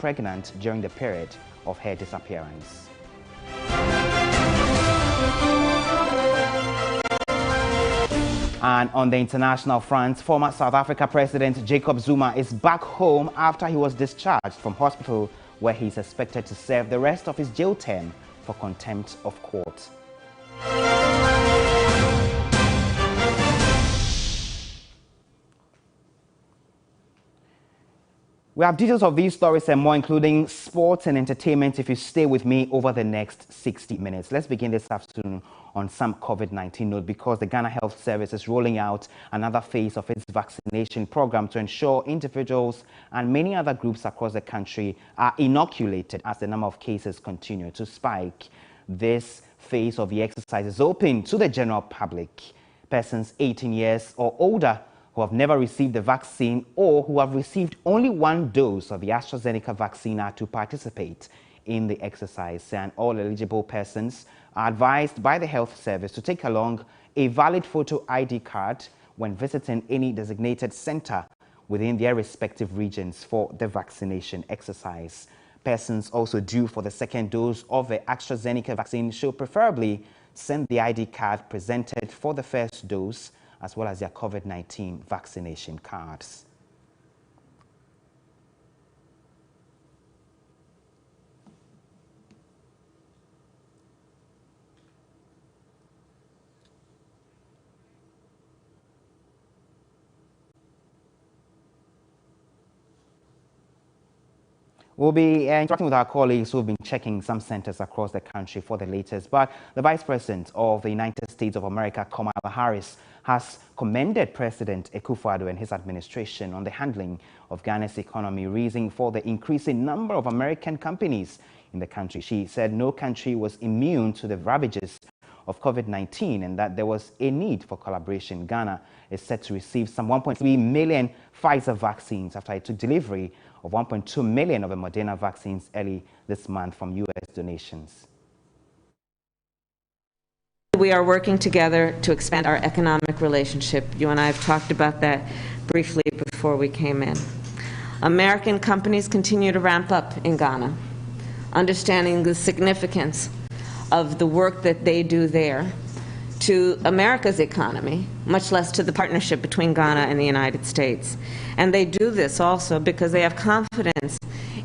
pregnant during the period of her disappearance. And on the international front, former South Africa President Jacob Zuma is back home after he was discharged from hospital, where he is expected to serve the rest of his jail term for contempt of court. We have details of these stories and more, including sports and entertainment, if you stay with me over the next 60 minutes. Let's begin this afternoon on some COVID-19 note, because the Ghana Health Service is rolling out another phase of its vaccination program to ensure individuals and many other groups across the country are inoculated as the number of cases continue to spike. This phase of the exercise is open to the general public. Persons 18 years or older who have never received the vaccine or who have received only one dose of the AstraZeneca vaccine are to participate in the exercise, and all eligible persons are advised by the health service to take along a valid photo ID card when visiting any designated center within their respective regions for the vaccination exercise. Persons also due for the second dose of the AstraZeneca vaccine should preferably send the ID card presented for the first dose, as well as their COVID-19 vaccination cards. We'll be interacting with our colleagues who have been checking some centers across the country for the latest. But the Vice President of the United States of America, Kamala Harris, has commended President Akufo-Addo and his administration on the handling of Ghana's economy, reason for the increasing number of American companies in the country. She said no country was immune to the ravages of COVID-19 and that there was a need for collaboration. Ghana is set to receive some 1.3 million Pfizer vaccines after it took delivery of 1.2 million of the Moderna vaccines early this month from U.S. donations. We are working together to expand our economic relationship. You and I have talked about that briefly before we came in. American companies continue to ramp up in Ghana, understanding the significance of the work that they do there to America's economy, much less to the partnership between Ghana and the United States. And they do this also because they have confidence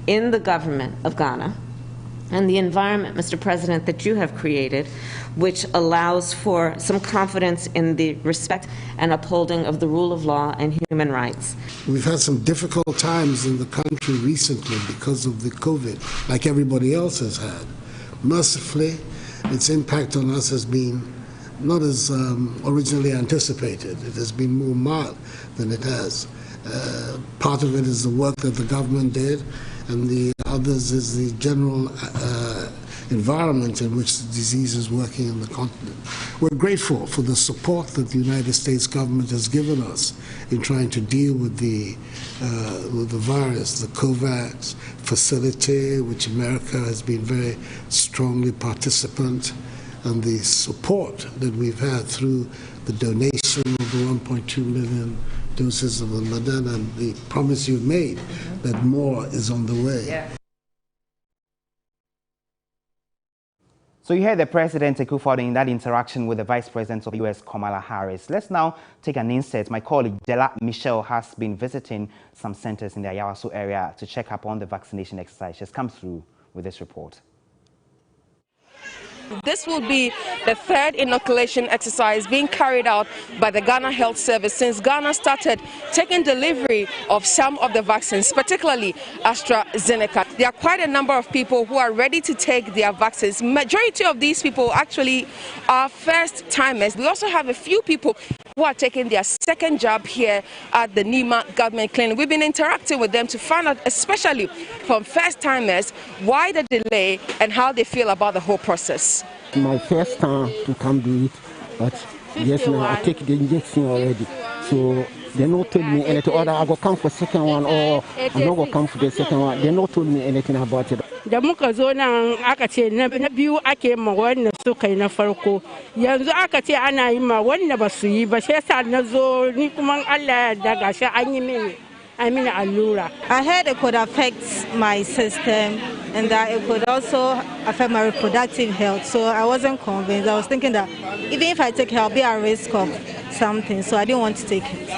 in the government of Ghana and the environment, Mr. President, that you have created, which allows for some confidence in the respect and upholding of the rule of law and human rights. We've had some difficult times in the country recently because of the COVID, like everybody else has had. Mercifully, its impact on us has been not as originally anticipated. It has been more mild than it has. Part of it is the work that the government did, and the others is the general environment in which the disease is working in the continent. We're grateful for the support that the United States government has given us in trying to deal with the virus, the COVAX facility, which America has been very strongly participant, and the support that we've had through the donation of the 1.2 million doses of the Moderna, and the promise you've made that more is on the way. Yeah. So you heard the President Akufo-Addo in that interaction with the Vice President of the U.S., Kamala Harris. Let's now take an insert. My colleague Della Michelle has been visiting some centers in the Ayawaso area to check up on the vaccination exercise. She's come through with this report. This will be the third inoculation exercise being carried out by the Ghana Health Service since Ghana started taking delivery of some of the vaccines, particularly AstraZeneca. There are quite a number of people who are ready to take their vaccines. Majority of these people actually are first-timers. We also have a few people who are taking their second jab here at the Nima Government Clinic. We've been interacting with them to find out, especially from first-timers, why the delay and how they feel about the whole process. My first time to come do it, but yes, now I take the injection already. So they not told me anything, or I go come for second one, or I'm not going to come for the second one. They not told me anything about it. Da muka zo nan aka ce na biyu ake ma wannan suka yi na farko, yanzu aka ce ana yi ma wanda ba su yi ba, sai sa na zo ni kuma Allah ya daga shi an yi mini. allura. I heard it could affect my system and that it could also affect my reproductive health. So I wasn't convinced. I was thinking that even if I take it, I'll be at risk of something. So I didn't want to take it.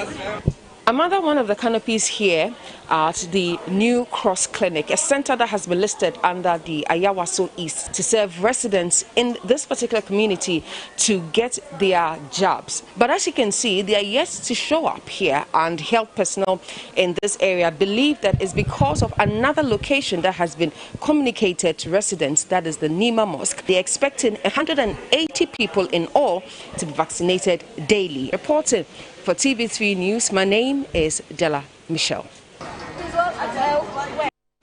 Another one of the canopies here at the New Cross Clinic, a center that has been listed under the Ayawaso East to serve residents in this particular community to get their jobs. But as you can see, they are yet to show up here, and health personnel in this area believe that it's because of another location that has been communicated to residents, that is the Nima Mosque. They're expecting 180 people in all to be vaccinated daily. Reporting for TV3 News, my name is Della Michelle.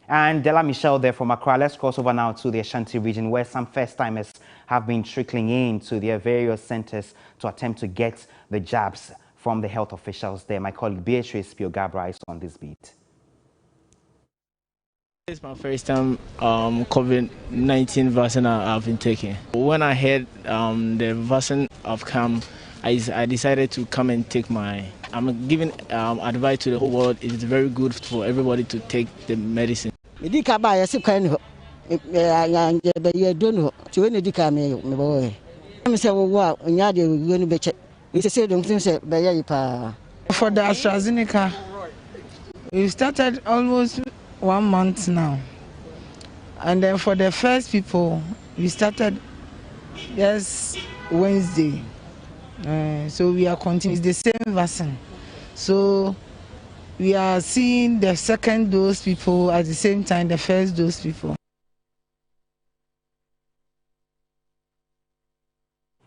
And Della Michelle there from Accra. Let's cross over now to the Ashanti region, where some first-timers have been trickling in to their various centers to attempt to get the jabs from the health officials there. My colleague Beatrice Piogabra is on this beat. It's my first time COVID-19 vaccine I've been taking. When I heard the vaccine have come, I decided to come and take I'm giving advice to the whole world. It's very good for everybody to take the medicine. For the AstraZeneca, we started almost 1 month now. And then for the first people, we started just Wednesday. So we are continuing, it's the same vaccine. So we are seeing the second dose people at the same time, the first dose people.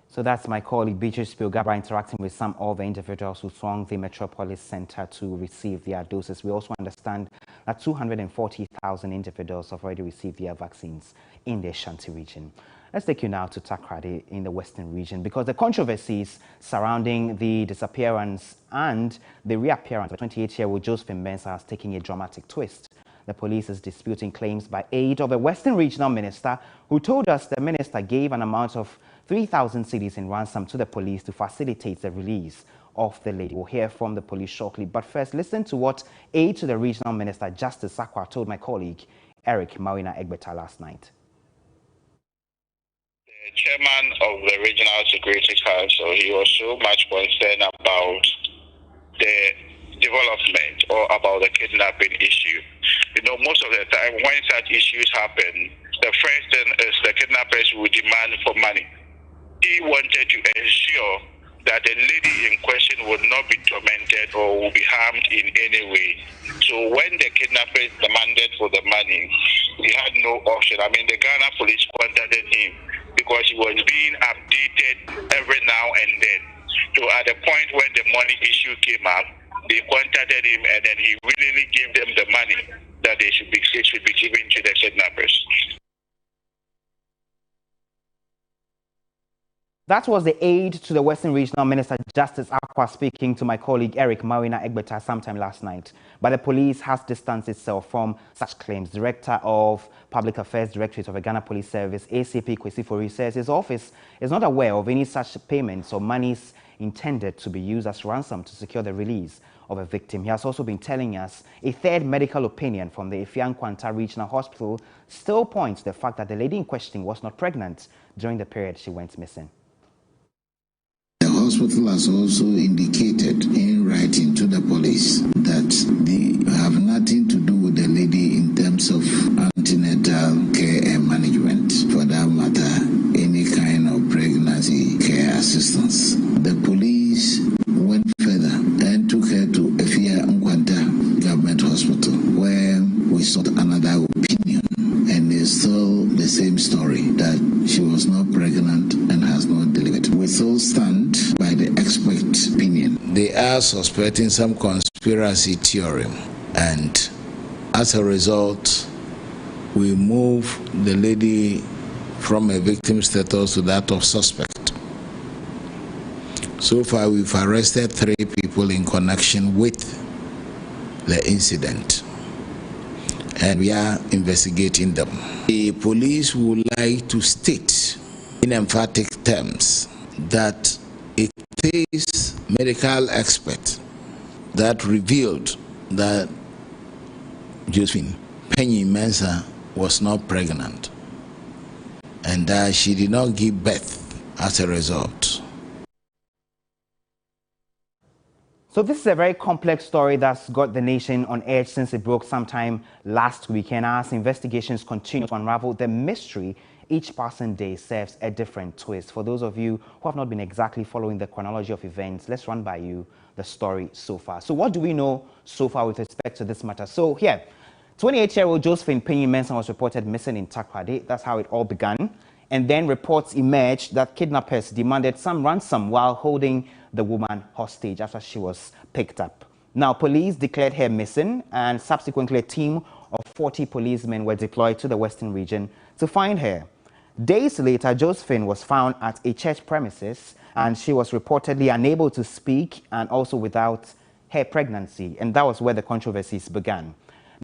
So that's my colleague Beatrice Piogabra interacting with some of the individuals who thronged the Metropolis Center to receive their doses. We also understand that 240,000 individuals have already received their vaccines in the Ashanti region. Let's take you now to Takrady in the Western region, because the controversies surrounding the disappearance and the reappearance of 28-year-old Josephine Mensah has taken a dramatic twist. The police is disputing claims by aid of a Western regional minister who told us the minister gave an amount of 3,000 cedis in ransom to the police to facilitate the release of the lady. We'll hear from the police shortly, but first listen to what aide to the regional minister Justice Sakwa told my colleague Eric Mawina Egbeta last night. The chairman of the Regional Security Council, he was so much concerned about the development or about the kidnapping issue. You know, most of the time when such issues happen, the first thing is the kidnappers will demand for money. He wanted to ensure that the lady in question would not be tormented or will be harmed in any way. So when the kidnappers demanded for the money, he had no option. I mean, the Ghana police contacted him because he was being updated every now and then. So at the point when the money issue came up, they contacted him and then he willingly gave them the money that they should be given to the kidnappers. That was the aide to the Western Regional Minister Justice Akwa speaking to my colleague Eric Mawina Egbeta sometime last night. But the police has distanced itself from such claims. Director of Public Affairs Directorate of the Ghana Police Service, ACP Kwesi Fori, says his office is not aware of any such payments or monies intended to be used as ransom to secure the release of a victim. He has also been telling us a third medical opinion from the Efian Kwanta Regional Hospital still points to the fact that the lady in question was not pregnant during the period she went missing. The hospital has also indicated in writing to the police that they have nothing to do with the lady in terms of antenatal care and management. For that matter, any kind of pregnancy care assistance. The police went further and took her to Efia Nkwanta Government Hospital, where we sought another opinion. And it's still the same story, that she was not pregnant and has not delivered. We still stand by the expert opinion. They are suspecting some conspiracy theory, and as a result, we move the lady from a victim status to that of suspect. So far, we've arrested 3 people in connection with the incident, and we are investigating them. The police would like to state in emphatic terms that it is medical expert that revealed that Josephine Penny Mensah was not pregnant, and she did not give birth as a result. So this is a very complex story that's got the nation on edge since it broke sometime last week. And as investigations continue to unravel the mystery, each passing day serves a different twist. For those of you who have not been exactly following the chronology of events, let's run by you the story so far. So what do we know so far with respect to this matter? So here, 28-year-old Josephine Penny-Mensah was reported missing in Takoradi. That's how it all began. And then reports emerged that kidnappers demanded some ransom while holding the woman hostage after she was picked up. Now, police declared her missing, and subsequently a team of 40 policemen were deployed to the western region to find her. Days later, Josephine was found at a church premises, and she was reportedly unable to speak and also without her pregnancy, and that was where the controversies began.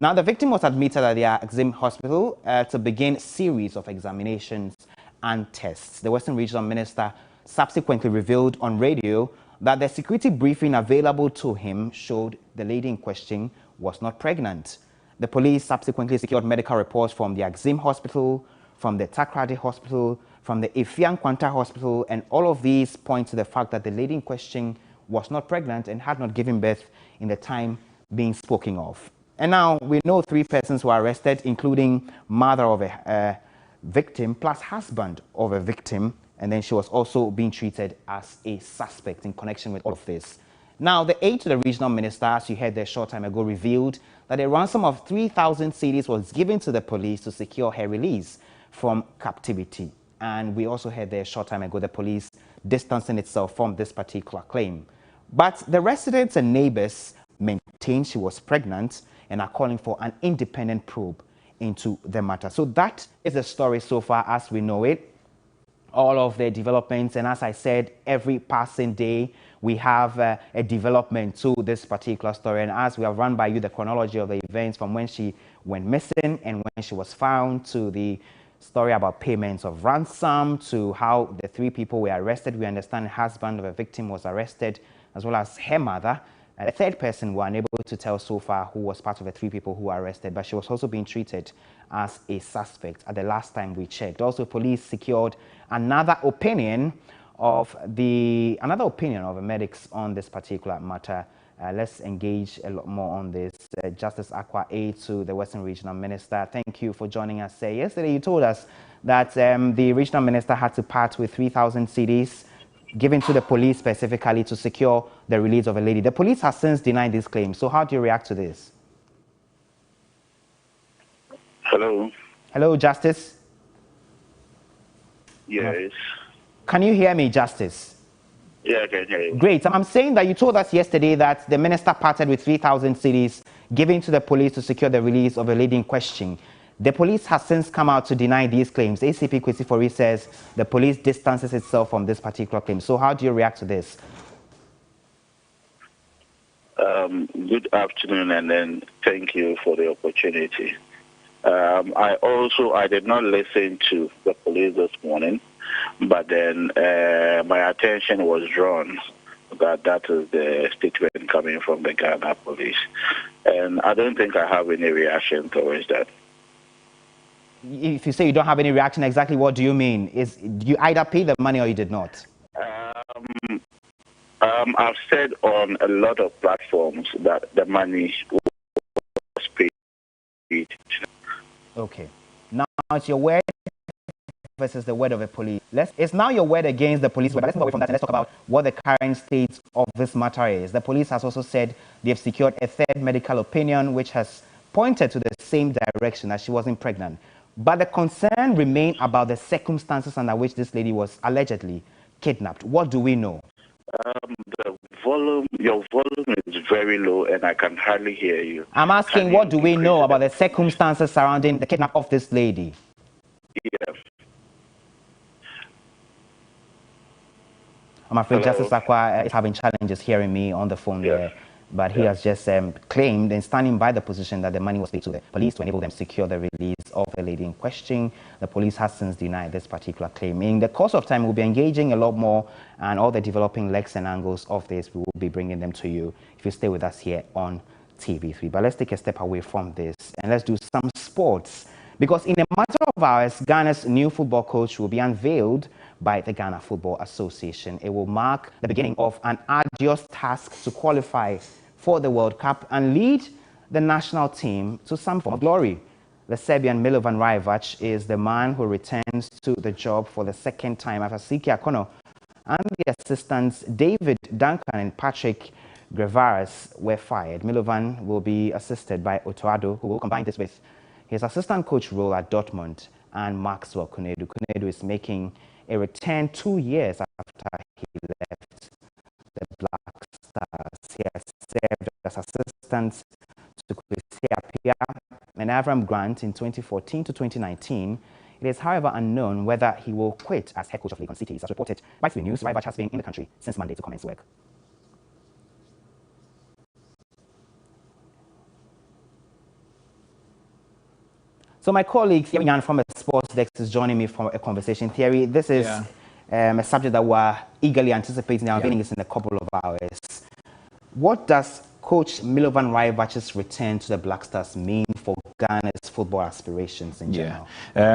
Now, the victim was admitted at the Axim Hospital to begin a series of examinations and tests. The Western Regional Minister subsequently revealed on radio that the security briefing available to him showed the lady in question was not pregnant. The police subsequently secured medical reports from the Axim Hospital, from the Takoradi Hospital, from the Efiang Kwanta Hospital, and all of these point to the fact that the lady in question was not pregnant and had not given birth in the time being spoken of. And now we know 3 persons were arrested, including mother of a victim plus husband of a victim, and then she was also being treated as a suspect in connection with all of this. Now, the aide to the regional minister, as you heard there a short time ago, revealed that a ransom of 3,000 cedis was given to the police to secure her release from captivity. And we also heard there a short time ago the police distancing itself from this particular claim. But the residents and neighbors maintain she was pregnant and are calling for an independent probe into the matter. So that is the story so far as we know it. All of the developments, and as I said, every passing day we have a development to this particular story. And as we have run by you the chronology of the events from when she went missing and when she was found, to the story about payments of ransom, to how the 3 people were arrested. We understand the husband of a victim was arrested, as well as her mother. And the 3rd person we're unable to tell so far who was part of the 3 people who were arrested, but she was also being treated as a suspect at the last time we checked. Also, police secured another opinion of the medics on this particular matter. Let's engage a lot more on this. Justice Akwa, aide to the Western Regional Minister, thank you for joining us. Yesterday you told us that the Regional Minister had to part with 3,000 cedis given to the police specifically to secure the release of a lady. The police has since denied these claims. So how do you react to this? Hello. Hello, Justice. Yes. Can you hear me, Justice? Yeah, I can hear you. Great. I'm saying that you told us yesterday that the minister parted with 3,000 cedis given to the police to secure the release of a lady in question. The police has since come out to deny these claims. ACP Kwesi Fori says the police distances itself from this particular claim. So how do you react to this? Good afternoon, and then thank you for the opportunity. I did not listen to the police this morning, but then my attention was drawn that is the statement coming from the Ghana police. And I don't think I have any reaction towards that. If you say you don't have any reaction, exactly what do you mean? You either pay the money or you did not? I've said on a lot of platforms that the money was paid. Okay. Now it's your word versus the word of the police. It's now your word against the police. But let's move away from that and let's talk about what the current state of this matter is. The police has also said they've secured a 3rd medical opinion, which has pointed to the same direction, that she wasn't pregnant. But the concern remains about the circumstances under which this lady was allegedly kidnapped. What do we know? Your volume is very low and I can hardly hear you. I'm asking, what do we know about the circumstances surrounding the kidnap of this lady? Yeah. I'm afraid Justice Akwa is having challenges hearing me on the phone there. But he has just claimed and standing by the position that the money was paid to the police to enable them to secure the release of the lady in question. The police has since denied this particular claim. In the course of time, we'll be engaging a lot more, and all the developing legs and angles of this, we will be bringing them to you if you stay with us here on TV3. But let's take a step away from this and let's do some sports. Because in a matter of hours, Ghana's new football coach will be unveiled by the Ghana Football Association. It will mark the beginning of an arduous task to qualify for the World Cup and lead the national team to some form of glory. The Serbian Milovan Rajevac is the man who returns to the job for the second time after Siki Akono and the assistants David Duncan and Patrick Grevaris were fired. Milovan will be assisted by Otoado, who will combine this with his assistant coach role at Dortmund, and Maxwell Kunedu. Kunedu is making a return 2 years after he left the Black Stars. He has served as assistant to Kwesi Appiah and Avram Grant in 2014 to 2019. It is, however, unknown whether he will quit as head coach of Legon Cities. As reported by 3 News, Rajevac has been in the country since Monday to commence work. So my colleague Thierry Yan from the Sports Desk is joining me for a conversation. Thierry, this is a subject that we're eagerly anticipating. Our meeting is in a couple of hours. What does Coach Milovan Rajevac's return to the Black Stars mean for Ghana's football aspirations in general?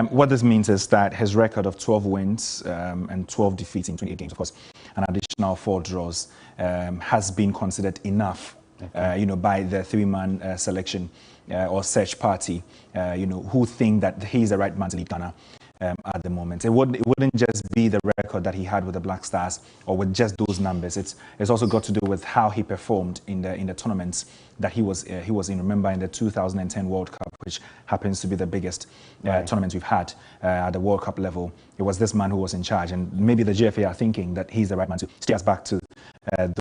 What this means is that his record of 12 wins and 12 defeats in 28 games, of course, an additional 4 draws, has been considered enough, by the 3-man selection or search party, who think that he's the right man to lead Ghana at the moment. It wouldn't just be the record that he had with the Black Stars or with just those numbers. It's also got to do with how he performed in the tournaments that he was in. Remember, in the 2010 World Cup, which happens to be the biggest tournament we've had at the World Cup level. It was this man who was in charge, and maybe the GFA are thinking that he's the right man to steer us back to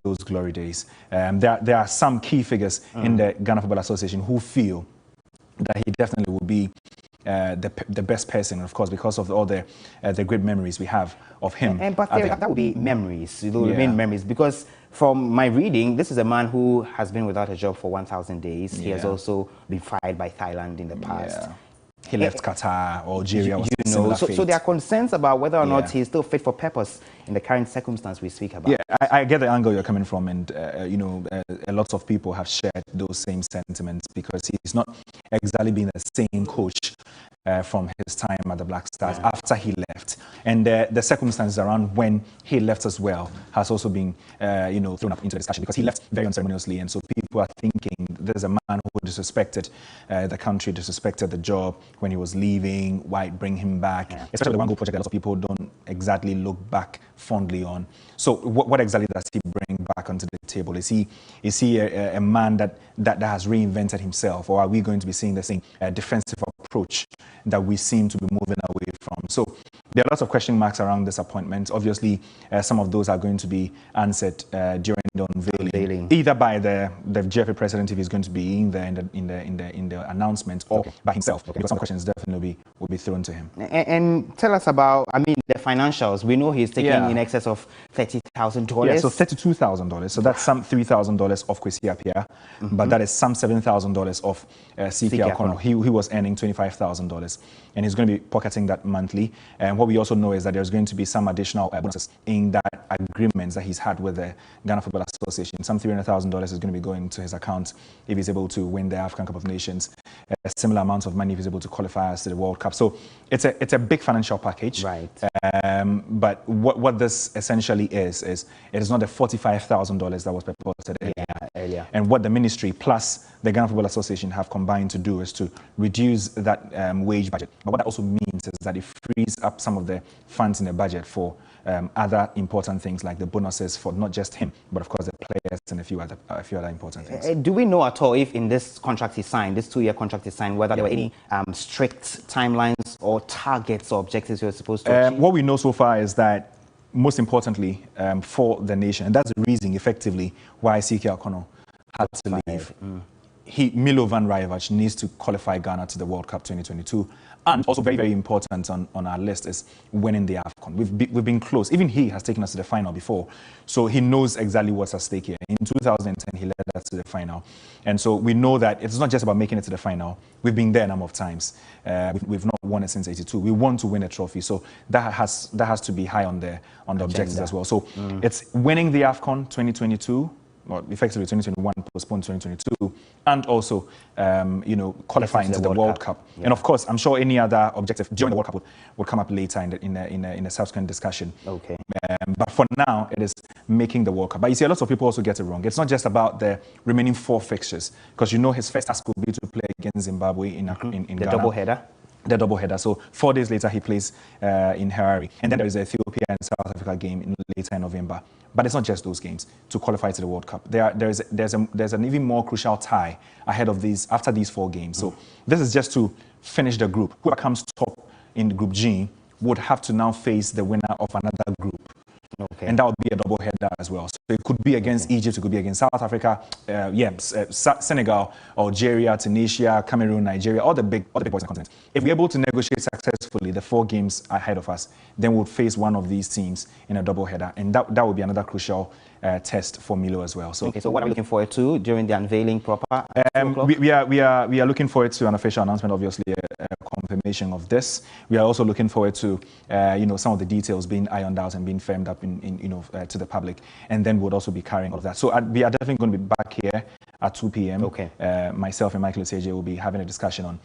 those glory days. There are some key figures in the Ghana Football Association who feel that he definitely will be the best person, of course, because of all the great memories we have of him. But that would be memories. It will remain memories, because from my reading, this is a man who has been without a job for 1,000 days. He has also been fired by Thailand in the past. He left Qatar, Algeria. So there are concerns about whether or not he's still fit for purpose in the current circumstance we speak about. I get the angle you're coming from, and a lot of people have shared those same sentiments, because he's not exactly been the same coach from his time at the Black Stars after he left, and the circumstances around when he left as well has also been thrown up into the discussion, because he left very unceremoniously, and so people are thinking there's a man who disrespected the country, disrespected the job when he was leaving. Why bring him back? Especially the One Goal project, a lot of people don't exactly look back fondly on. So what exactly does he bring back onto the table? Is he a man that has reinvented himself, or are we going to be seeing the same defensive approach that we seem to be moving away from? So there are lots of question marks around this appointment. Obviously, some of those are going to be answered during the unveiling, either by the GFA president, if he's going to be in there in the announcement, or by himself. Because some questions definitely will be thrown to him. And tell us about, the financials. We know he's taking in excess of $30,000. Yeah, so $32,000. So that's some $3,000 of Kwesi Appiah, but that is some $7,000 of Siki Akono. He was earning $25,000, and he's going to be pocketing that monthly. And what we also know is that there's going to be some additional bonuses in that agreements that he's had with the Ghana Football Association. Some $300,000 is going to be going to his account if he's able to win the African Cup of Nations. A similar amount of money if he's able to qualify us to the World Cup. So it's a big financial package. Right. But what this essentially is it is not the $45,000 that was purported earlier. And what the ministry plus the Ghana Football Association have combined to do is to reduce that wage budget. But what that also means is that it frees up some of the funds in the budget for other important things, like the bonuses for not just him, but of course the players and a few other important things. Do we know at all if in this contract he signed, this 2-year contract he signed, whether there were any strict timelines or targets or objectives you're supposed to achieve? What we know so far is that, most importantly, for the nation, and that's the reason effectively why Siki Akono had to leave. Milovan Rajevac needs to qualify Ghana to the World Cup 2022. And also very, very important on our list is winning the AFCON. We've been close. Even he has taken us to the final before. So he knows exactly what's at stake here. In 2010, he led us to the final. And so we know that it's not just about making it to the final. We've been there a number of times. We've not won it since '82. We want to win a trophy. So that has to be high on the objectives as well. So it's winning the AFCON 2022, well, effectively 2021, postponed 2022, and also, qualify into the World Cup. Yeah. And of course, I'm sure any other objective during the World Cup will come up later in a subsequent discussion. Okay. But for now, it is making the World Cup. But you see, a lot of people also get it wrong. It's not just about the remaining 4 fixtures, because his first task will be to play against Zimbabwe in the Ghana. Double header. The double header. So 4 days later, he plays in Harare. And then there is the Ethiopia and South Africa game later in November. But it's not just those games to qualify to the World Cup. There's an even more crucial tie ahead of after these 4 games. So this is just to finish the group. Whoever comes top in Group G would have to now face the winner of another group. Okay. And that would be a double header as well. So it could be against Egypt, it could be against South Africa, Senegal, Algeria, Tunisia, Cameroon, Nigeria, all the big boys in the continent. If we're able to negotiate successfully the 4 games ahead of us, then we'll face one of these teams in a double header, and that would be another crucial test for Milo as well. So, okay, so what are we looking forward to during the unveiling proper? We are looking forward to an official announcement, obviously, a confirmation of this. We are also looking forward to some of the details being ironed out and being firmed up to the public, and then we'll also be carrying all of that. So we are definitely going to be back here at 2 p.m. Okay. Myself and Michael Oseje will be having a discussion on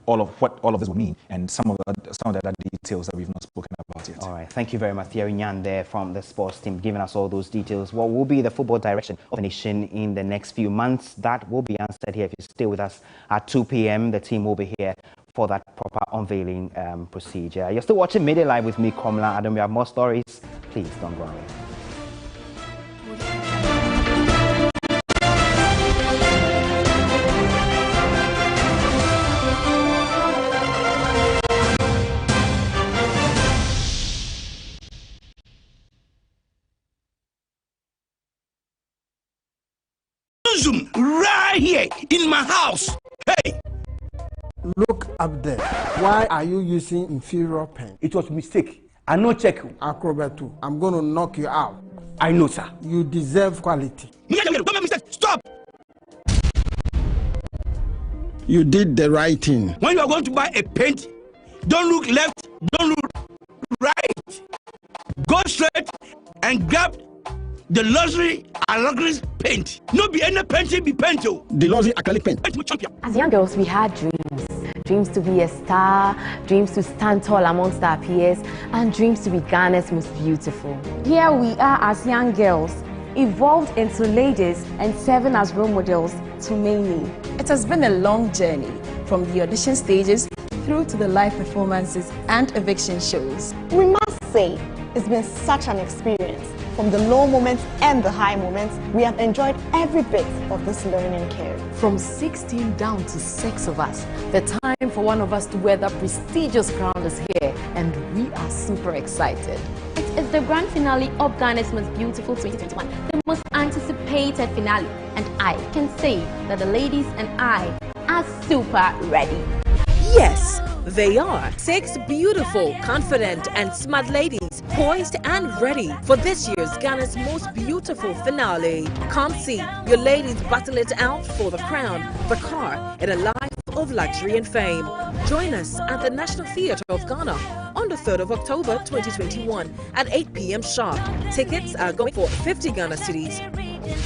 all of what all of this will mean and some of the other details that we've not spoken about yet. All right. Thank you very much, Thierry Nyan there from the sports team, giving us all those details. What will be the football direction of the nation in the next few months? That will be answered here if you stay with us at 2 p.m. The team will be here for that proper unveiling procedure. You're still watching Midday Live with me, Komla Adam. We have more stories. Please don't go away. Right here in my house. Hey! Look up there. Why are you using inferior pen? It was a mistake. I no check. Acrobat, I'm going to knock you out. I know, sir. You deserve quality. Don't make mistake. Stop! You did the right thing. When you are going to buy a paint, don't look left, don't look right. Go straight and grab the luxury acrylic paint. No be any painting be paint. The luxury acrylic paint. As young girls, we had dreams to be a star, dreams to stand tall amongst our peers, and dreams to be Ghana's most beautiful. Here we are as young girls, evolved into ladies and serving as role models to many. It has been a long journey from the audition stages through to the live performances and eviction shows. We must say it's been such an experience. From the low moments and the high moments, we have enjoyed every bit of this learning curve. From 16 down to 6 of us, the time for one of us to wear that prestigious crown is here, and we are super excited. It is the grand finale of Ghana's Most Beautiful 2021, the most anticipated finale, and I can say that the ladies and I are super ready. Yes, they are 6 beautiful, confident and smart ladies, poised and ready for this year's Ghana's Most Beautiful finale. Come see your ladies battle it out for the crown, the car, and a life of luxury and fame. Join us at the National Theatre of Ghana on the 3rd of October 2021 at 8 p.m. sharp. Tickets are going for 50 Ghana cedis.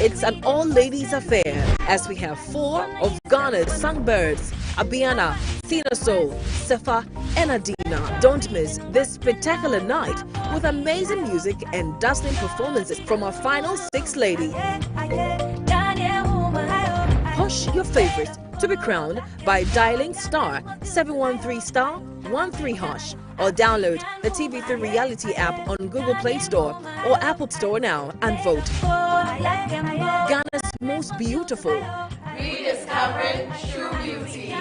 It's an all-ladies affair as we have 4 of Ghana's songbirds, Abiana, Tina Soul, Sefa, and Adina. Don't miss this spectacular night with amazing music and dazzling performances from our final 6 ladies. Push your favorites to be crowned by dialing *713*13# or download the TV3 Reality app on Google Play Store or Apple Store now and vote. Ghana's Most Beautiful. Rediscovering true beauty.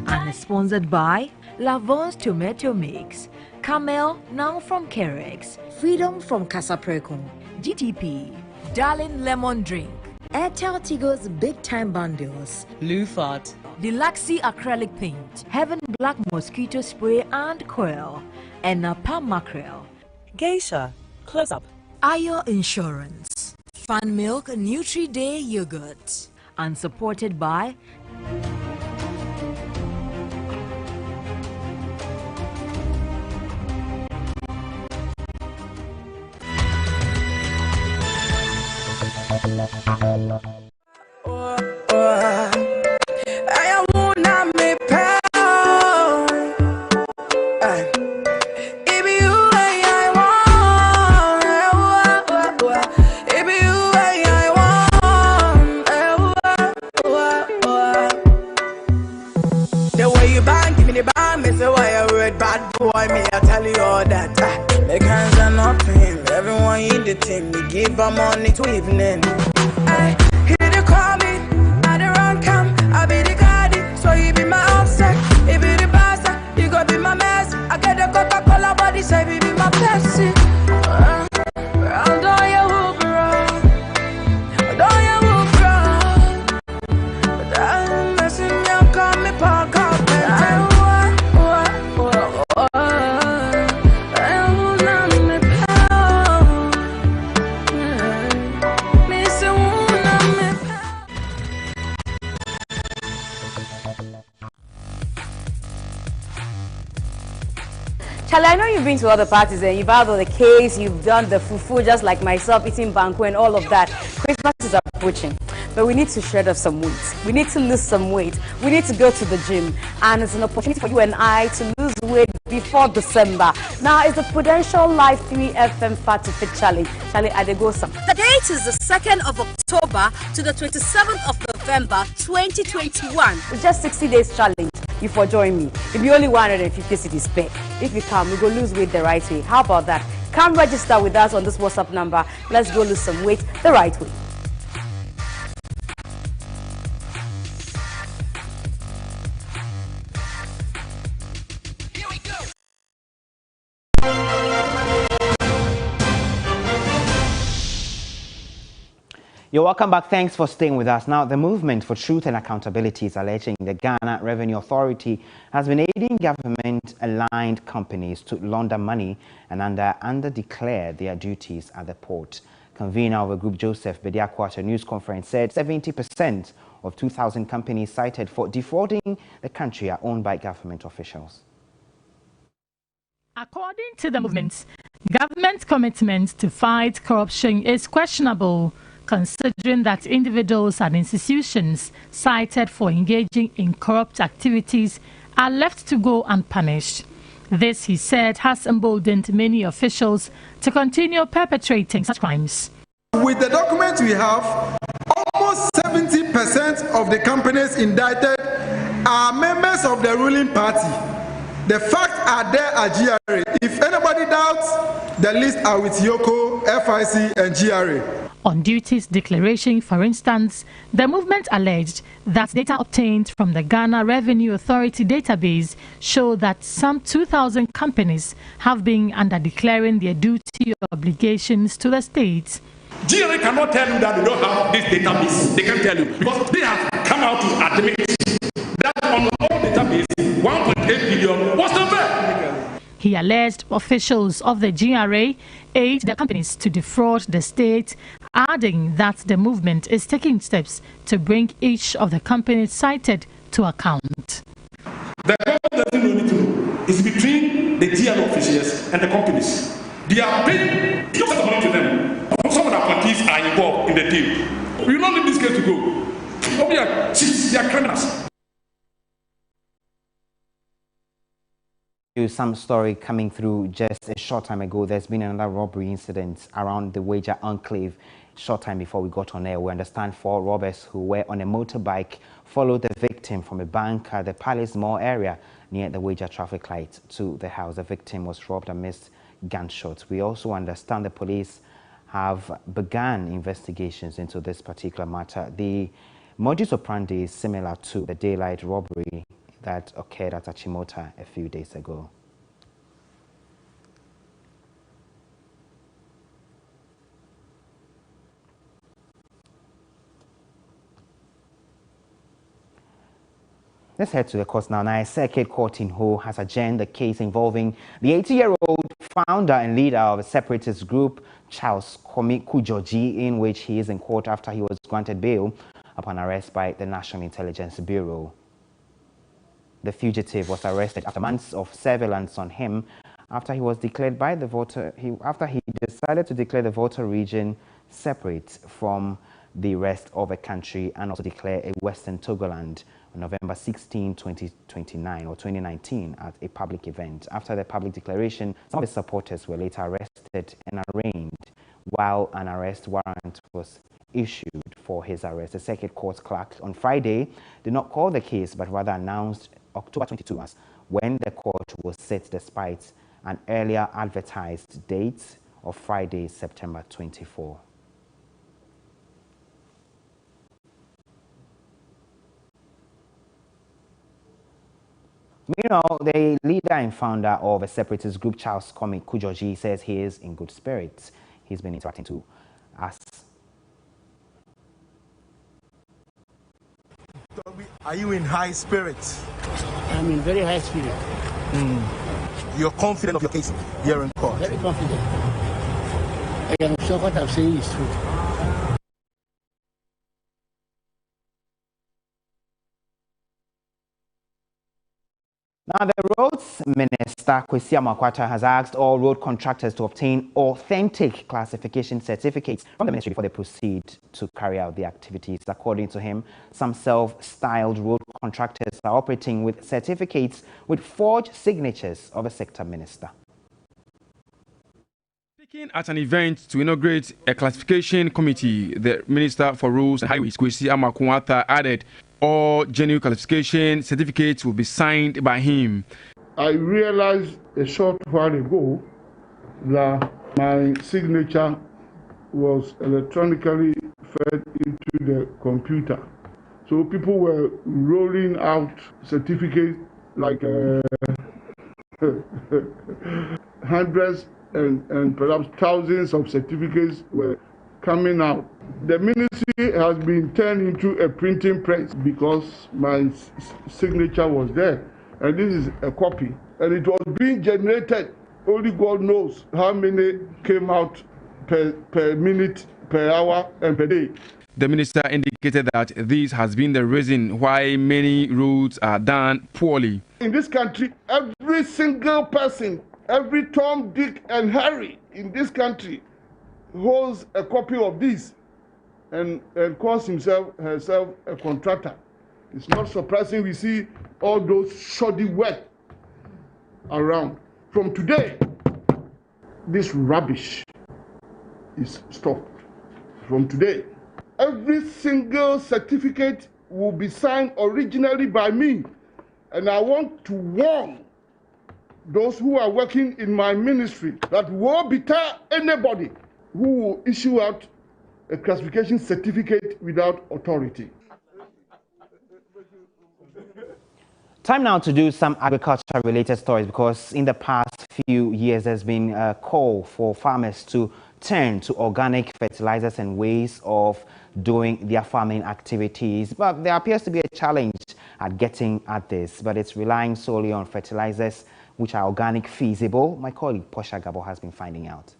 And sponsored by Lavon's Tomato Mix, Camel now from Kerex, Freedom from Casapreco, GTP, Darling Lemon Drink, Airtel Tigo's Big Time Bundles, Lufat, Deluxe Acrylic Paint, Heaven Black Mosquito Spray and Coil, and Napa Mackerel, Geisha, Close Up, Ayo Insurance, Fan Milk Nutri-Day Yogurt, and supported by The way you bang, give me the bang, me say why you red bad boy, me I tell you all that. The hands are nothing, everyone in the team, we give her money to evening. Hey, here they call me, I the run come, I be the guardian, so you be my offset, you be the bastard, you go be my mess. I get the Coca-Cola body, say you be my Pepsi. Round on your hoop, bro. Don't you hoop, bro. But I'm messing you, call me park up. Charlie, I know you've been to other parties and you've had all the cakes, you've done the fufu just like myself, eating banku and all of that. Christmas is approaching, but we need to shred off some weight. We need to lose some weight. We need to go to the gym, and it's an opportunity for you and I to lose weight before December. Now, it's the Prudential Life 3FM Fat to Fit Challenge. Charlie, I go some. The date is the 2nd of October to the 27th of November 2021. With just 60 days challenge, you for join me. If you only 150 cities pay. If you come, we go lose weight the right way. How about that? Come register with us on this WhatsApp number. Let's go lose some weight the right way. You're welcome back. Thanks for staying with us. Now, the Movement for Truth and Accountability is alleging the Ghana Revenue Authority has been aiding government-aligned companies to launder money and under-declare their duties at the port. Convener of the group, Joseph Bediako, at a news conference said 70% of 2,000 companies cited for defrauding the country are owned by government officials. According to the movement, government commitment to fight corruption is questionable, considering that individuals and institutions cited for engaging in corrupt activities are left to go unpunished. This, he said, has emboldened many officials to continue perpetrating such crimes. With the documents we have, almost 70% of the companies indicted are members of the ruling party. The facts are there at GRA. If anybody doubts, the list are with Yoko, FIC, and GRA. On duties declaration, for instance, the movement alleged that data obtained from the Ghana Revenue Authority database show that some 2,000 companies have been under-declaring their duty obligations to the state. GRA cannot tell you that they don't have this database. They can't tell you because they have come out to admit that on all database, 1.8 billion was not there. He alleged officials of the GRA aid the companies to defraud the state, adding that the movement is taking steps to bring each of the companies cited to account. The government doesn't need to know. It's between the GRA officials and the companies. They are paying huge money to them. Some of the parties are involved in the deal. We will not leave this case to go. They are cheats, they are criminals. Some story coming through just a short time ago. There's been another robbery incident around the Wager Enclave. Short time before we got on air, we understand 4 robbers who were on a motorbike followed the victim from a bank at the Palace Mall area near the Wager traffic light to the house. The victim was robbed amidst gunshots. We also understand the police have begun investigations into this particular matter. The modus operandi is similar to the daylight robbery that occurred at Achimota a few days ago. Let's head to the court now. A circuit court in Ho has adjourned the case involving the 80-year-old founder and leader of a separatist group, Charles Kwame Kujoji, in which he is in court after he was granted bail upon arrest by the National Intelligence Bureau. The fugitive was arrested after months of surveillance on him after he was declared by the voter. After he decided to declare the voter region separate from the rest of the country and also declare a Western Togoland on November 16, 2019 at a public event. After the public declaration, some of his supporters were later arrested and arraigned, while an arrest warrant was issued for his arrest. The circuit court clerk on Friday did not call the case, but rather announced October 22 as when the court will sit despite an earlier advertised date of Friday, September 24. Meanwhile, the leader and founder of a separatist group, Charles Kwame Kujoji, says he is in good spirits. He's been interacting to us. Are you in high spirits? I'm in very high spirit. You're confident of your case here in court? Very confident. I am sure what I'm saying is true. Now, the Roads Minister, Kwesi Amakwata, has asked all road contractors to obtain authentic classification certificates from the ministry before they proceed to carry out the activities. According to him, some self-styled road contractors are operating with certificates with forged signatures of a sector minister. Speaking at an event to inaugurate a classification committee, the Minister for Roads and Highways, Kwesi Amakwata, added all genuine classification certificates will be signed by him. I realized a short while ago that my signature was electronically fed into the computer. So people were rolling out certificates like hundreds and perhaps thousands of certificates were coming out. The ministry has been turned into a printing press because my signature was there. And this is a copy. And it was being generated. Only God knows how many came out per minute, per hour, and per day. The minister indicated that this has been the reason why many roads are done poorly. In this country, every single person, every Tom, Dick, and Harry in this country holds a copy of this and calls herself a contractor. It's not surprising we see all those shoddy work around. From today, this rubbish is stopped. From today, every single certificate will be signed originally by me. And I want to warn those who are working in my ministry that woe betide anybody who will issue out a classification certificate without authority. Time now to do some agriculture-related stories, because in the past few years there's been a call for farmers to turn to organic fertilizers and ways of doing their farming activities. But there appears to be a challenge at getting at this, but it's relying solely on fertilizers which are organic feasible. My colleague Portia Gabo has been finding out.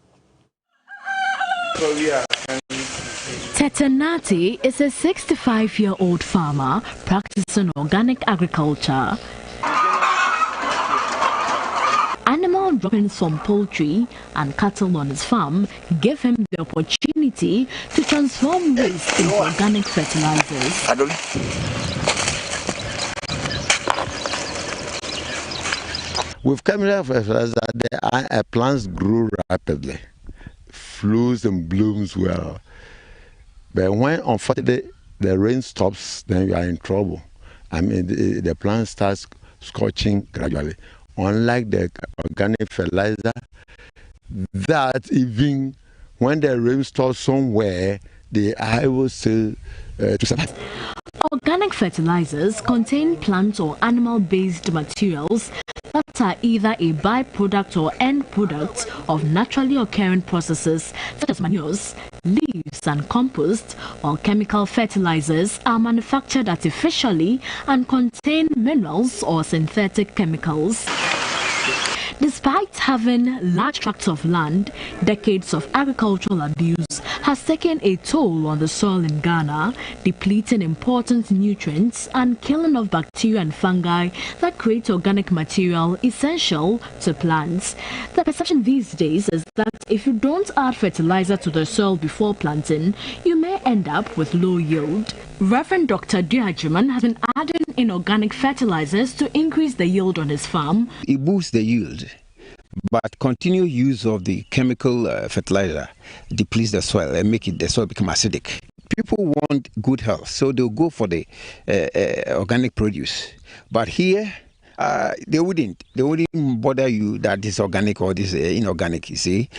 Tetanati is a 65-year-old farmer practicing organic agriculture. Animal droppings from poultry and cattle on his farm give him the opportunity to transform waste into organic fertilizers. With chemical fertilizer, the plants grow rapidly, flows and blooms well. But when unfortunately the rain stops, then you are in trouble. I mean, the plant starts scorching gradually. Unlike the organic fertilizer, that even when the rain stops somewhere, they are able to survive. Organic fertilizers contain plant or animal-based materials that are either a byproduct or end product of naturally occurring processes such as manures, leaves and compost, while chemical fertilizers are manufactured artificially and contain minerals or synthetic chemicals. Despite having large tracts of land, decades of agricultural abuse has taken a toll on the soil in Ghana, depleting important nutrients and killing off bacteria and fungi that create organic material essential to plants. The perception these days is that if you don't add fertilizer to the soil before planting, you may end up with low yield. Reverend Dr. Diajiman has been adding in organic fertilizers to increase the yield on his farm. It boosts the yield, but continued use of the chemical fertilizer depletes the soil and make the soil become acidic. people want good health, so they'll go for the organic produce. But here, they wouldn't bother you that this organic or this inorganic, you see.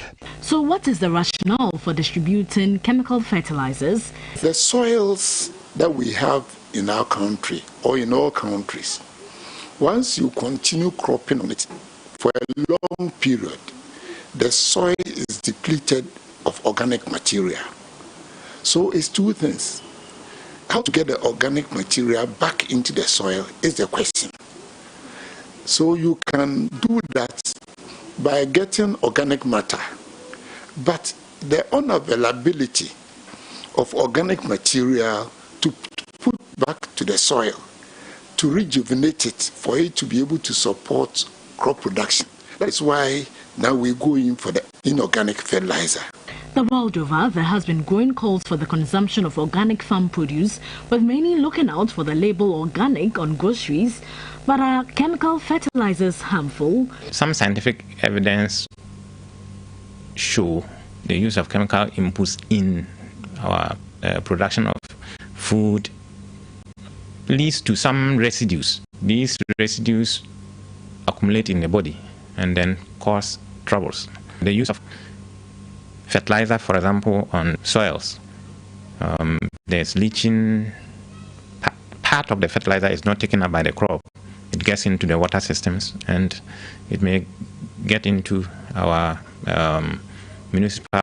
So what is the rationale for distributing chemical fertilizers? The soils that we have in our country or in all countries, once you continue cropping on it for a long period, the soil is depleted of organic material. So it's two things. How to get the organic material back into the soil is the question. So you can do that by getting organic matter. But the unavailability of organic material to put back to the soil, to rejuvenate it, for it to be able to support crop production. That is why now we go in for the inorganic fertilizer. The world over, there has been growing calls for the consumption of organic farm produce, with many looking out for the label organic on groceries. But are chemical fertilizers harmful? Some scientific evidence show the use of chemical inputs in our production of food leads to some residues. These residues accumulate in the body and then cause troubles. The use of fertilizer, for example, on soils, there's leaching. Part of the fertilizer is not taken up by the crop. It gets into the water systems and it may get into our municipal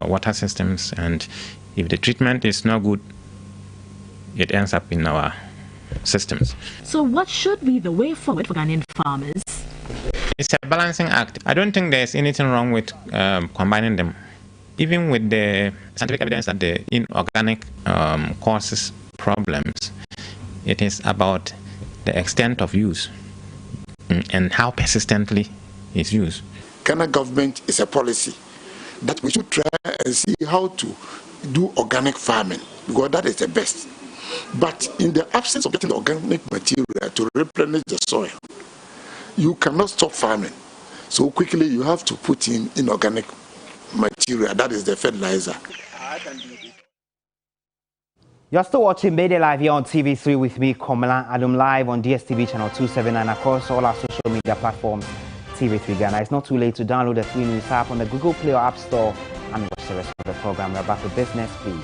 water systems, and if the treatment is not good, it ends up in our systems. So what should be the way forward for Ghanaian farmers? It's a balancing act. I don't think there's anything wrong with combining them. Even with the scientific evidence that the inorganic causes problems, it is about the extent of use and how persistently it's used. Ghana government is a policy that we should try and see how to do organic farming, because that is the best. But in the absence of getting the organic material to replenish the soil, you cannot stop farming. So quickly you have to put in inorganic material, that is the fertilizer. You're still watching MiddayLive here on TV3 with me, Komala Adam, live on DSTV channel 279 across all our social media platforms. TV3 Ghana. It's not too late to download the 3 News app on the Google Play or App Store and watch the rest of the program. We're back with business, please.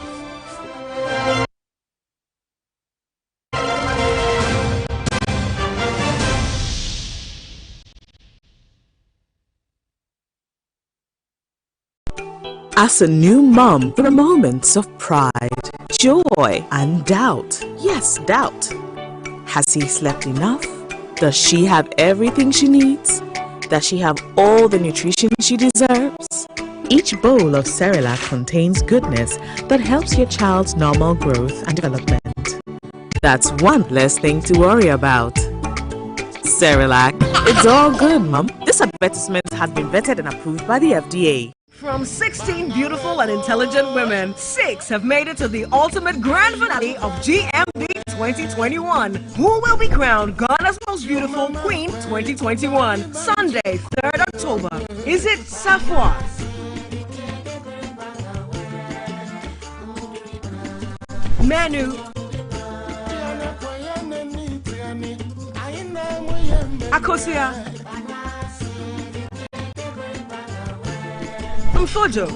As a new mom, there are moments of pride, joy, and doubt. Yes, doubt. Has he slept enough? Does she have everything she needs? Does she have all the nutrition she deserves? Each bowl of Cerelac contains goodness that helps your child's normal growth and development. That's one less thing to worry about. Cerelac, it's all good, Mom. This advertisement has been vetted and approved by the FDA. From 16 beautiful and intelligent women, 6 have made it to the ultimate grand finale of GMB 2021. Who will be crowned Ghana's most beautiful queen 2021? Sunday, 3rd October. Is it Safwa, Manu, Akosia, Mfojo,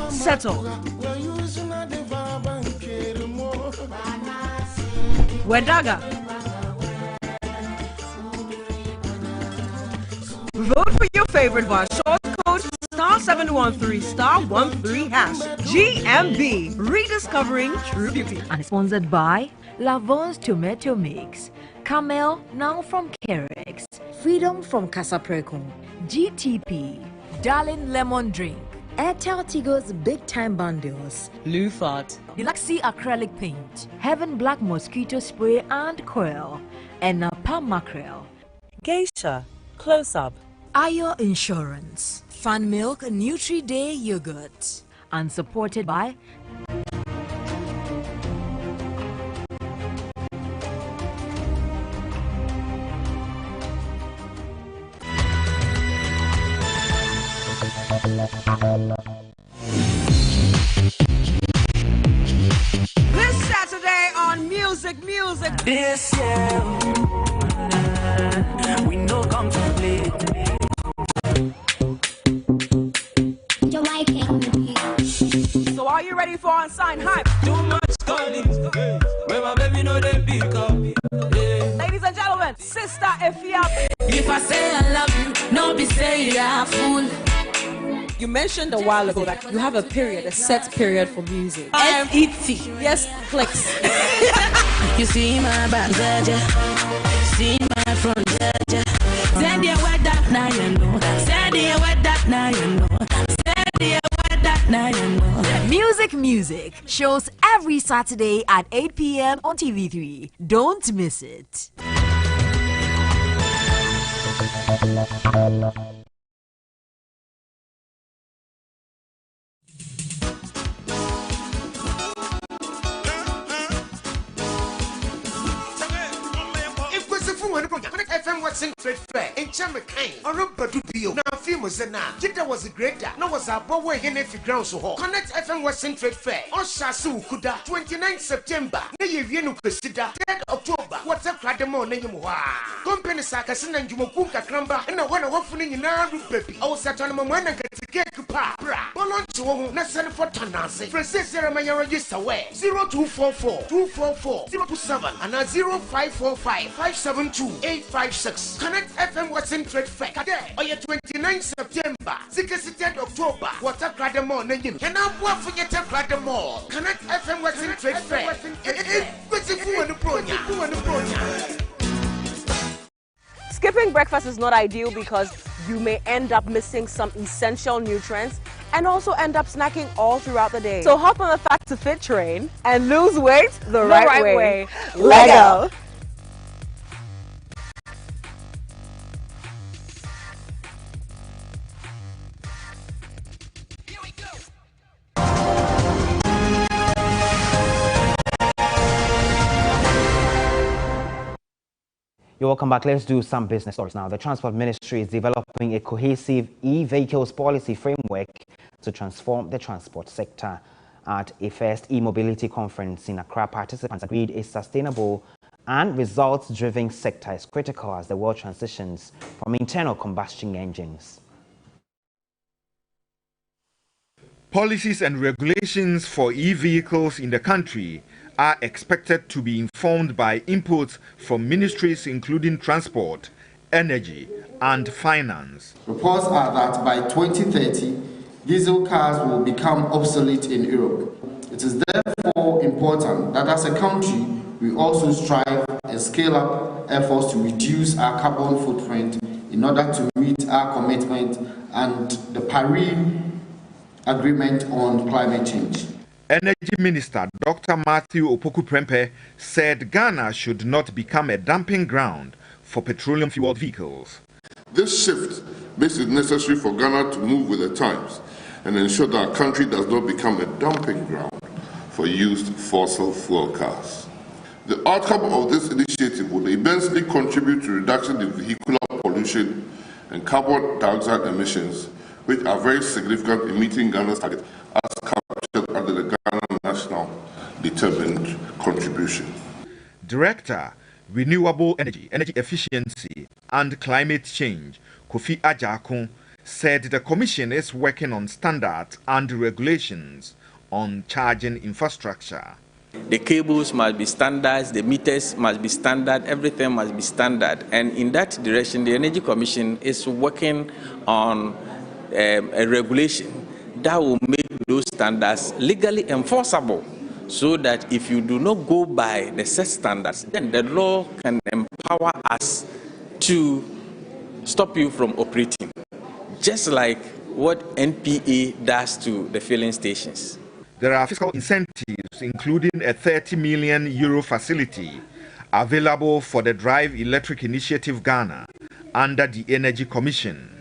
Settle, Wedaga? Vote for your favorite by short code *713*13# GMB, rediscovering true beauty. And sponsored by Lavon's Tomato Mix, Camel now from Kerex, Freedom from Casaprecon, GTP, Darling Lemon Drink, Airtel Tigo's Big Time Bundles, Lufat, Deluxe Acrylic Paint, Heaven Black Mosquito Spray and Coil, and Napa Mackerel, Geisha, Close Up, Ayo Insurance, Fan Milk Nutri Day Yogurt, and supported by This Saturday on Music. This year, we know come to play. So are you ready for Unsigned Hype? Too much calling. When my baby know they pick up. Ladies and gentlemen, Sister Efia. If I say I love you, no be say you're a fool. You mentioned a while ago that you have a set period for music. FET. Yes, clicks. You see my back, see my front, send you what that now you know. Send you what that now you know. Send you what that now you know. Music shows every Saturday at 8 p.m. on TV3. Don't miss it. FM Watson Trade Fair in Chamberlain. Or Badubio. Now, film was a Jita was a great day. No was a boy in a ground so hot. Connect FM Watson Trade Fair. On Shasu Kuda, 29th September. Nayivienu Presida, 3rd October. What's up, Cradamo Nayamwa? Company Sakasin and Jumokuka Kramba, and I want to offer in Naru Baby. I was at on my man and get to get to Pa. Bolon to Nasan for Tanasi. Francis Ramaya register away 0244 244 027 and 0545 572 856. Connect FM Watson Trade Fair. Today, on your 29th September, 6th October. What a Cradamo Nayim. And I'm for your Cradamo. Connect FM Watson Trade Fair. Skipping breakfast is not ideal because you may end up missing some essential nutrients and also end up snacking all throughout the day. So hop on the Fat to Fit train and lose weight the right way. Lego. You're welcome back. Let's do some business stories now. The Transport Ministry is developing a cohesive e-vehicles policy framework to transform the transport sector. At a first e-mobility conference in Accra, participants agreed a sustainable and results-driven sector is critical as the world transitions from internal combustion engines. Policies and regulations for e-vehicles in the country are expected to be informed by inputs from ministries including transport, energy, and finance. Reports are that by 2030, diesel cars will become obsolete in Europe. It is therefore important that as a country, we also strive and scale up efforts to reduce our carbon footprint in order to meet our commitment and the Paris Agreement on climate change. Energy Minister Dr. Matthew Opoku-Prempeh said Ghana should not become a dumping ground for petroleum-fueled vehicles. This shift makes it necessary for Ghana to move with the times and ensure that our country does not become a dumping ground for used fossil fuel cars. The outcome of this initiative will immensely contribute to reduction in vehicular pollution and carbon dioxide emissions, which are very significant in meeting Ghana's target as captured under the Ghana National Determined Contribution. Director, Renewable Energy, Energy Efficiency and Climate Change, Kofi Ajakun, said the Commission is working on standards and regulations on charging infrastructure. The cables must be standards, the meters must be standard, everything must be standard. And in that direction, the Energy Commission is working on a regulation that will make those standards legally enforceable, so that if you do not go by the set standards, then the law can empower us to stop you from operating, just like what NPA does to the filling stations. There are fiscal incentives, including a €30 million facility available for the Drive Electric Initiative Ghana under the Energy Commission.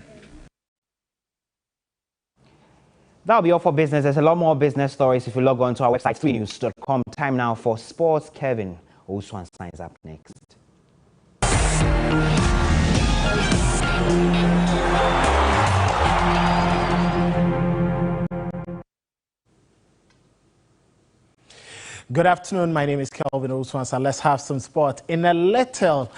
That'll be all for business. There's a lot more business stories if you log on to our website, 3news.com. Time now for sports. Kevin Oswan signs up next. Good afternoon. My name is Kelvin Oswansa. Let's have some sport. In a little